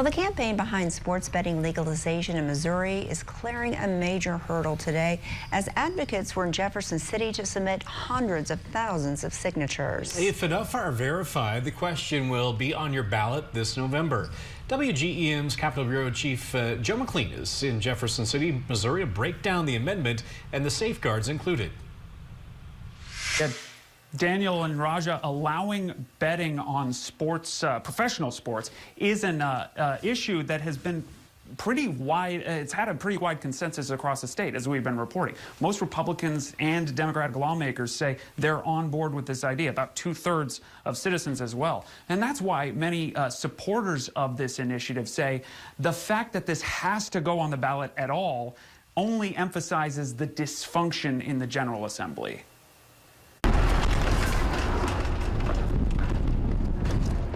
Well, the campaign behind sports betting legalization in Missouri is clearing a major hurdle today as advocates were in Jefferson City to submit hundreds of thousands of signatures. If enough are verified, the question will be on your ballot this November. WGEM's Capitol Bureau Chief Joe McLean is in Jefferson City, Missouri, to break down the amendment and the safeguards included. Daniel and Raja, allowing betting on sports, professional sports, is an issue that has been pretty wide. It's had a pretty wide consensus across the state, as we've been reporting. Most Republicans and Democratic lawmakers say they're on board with this idea, about 2/3 of citizens as well. And that's why many supporters of this initiative say the fact that this has to go on the ballot at all only emphasizes the dysfunction in the General Assembly.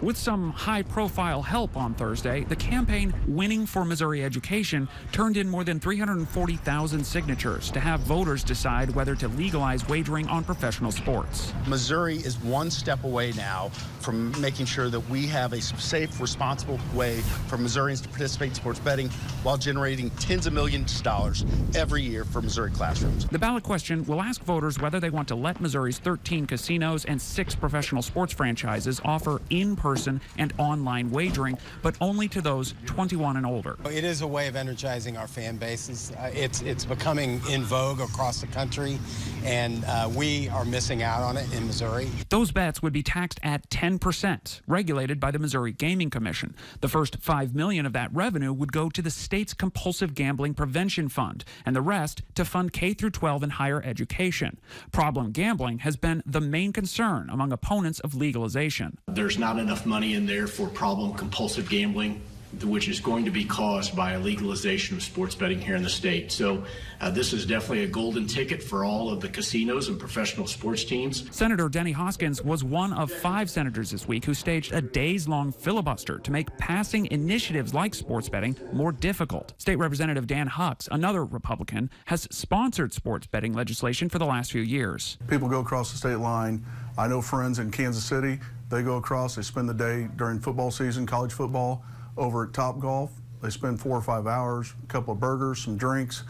With some high-profile help on Thursday, the campaign Winning for Missouri Education turned in more than 340,000 signatures to have voters decide whether to legalize wagering on professional sports. Missouri is one step away now from making sure that we have a safe, responsible way for Missourians to participate in sports betting while generating tens of millions of dollars every year for Missouri classrooms. The ballot question will ask voters whether they want to let Missouri's 13 casinos and 6 professional sports franchises offer in-person and online wagering, but only to those 21 and older. It is a way of energizing our fan bases. It's becoming in vogue across the country, and we are missing out on it in Missouri. Those bets would be taxed at 10%, regulated by the Missouri Gaming Commission. The first $5 million of that revenue would go to the state's Compulsive Gambling Prevention Fund, and the rest to fund K-12 and higher education. Problem gambling has been the main concern among opponents of legalization. There's not enough money in there for problem compulsive gambling, which is going to be caused by a legalization of sports betting here in the state. So this is definitely a golden ticket for all of the casinos and professional sports teams. Senator Denny Hoskins was one of 5 senators this week who staged a days-long filibuster to make passing initiatives like sports betting more difficult. State Representative Dan Hux, another Republican, has sponsored sports betting legislation for the last few years. People go across the state line. I know friends in Kansas City. They go across, they spend the day during football season, college football, over at Topgolf. They spend 4 or 5 hours, a couple of burgers, some drinks.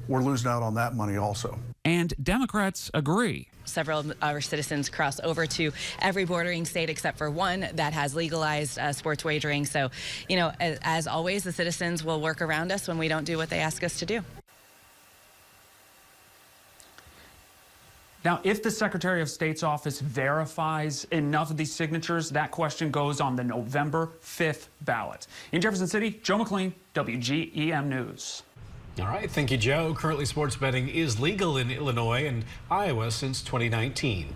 We're losing out on that money also. And Democrats agree. Several of our citizens cross over to every bordering state except for one that has legalized sports wagering. So, you know, as always, the citizens will work around us when we don't do what they ask us to do. Now, if the Secretary of State's office verifies enough of these signatures, that question goes on the November 5th ballot. In Jefferson City, Joe McLean, WGEM News. All right, thank you, Joe. Currently, sports betting is legal in Illinois and Iowa since 2019.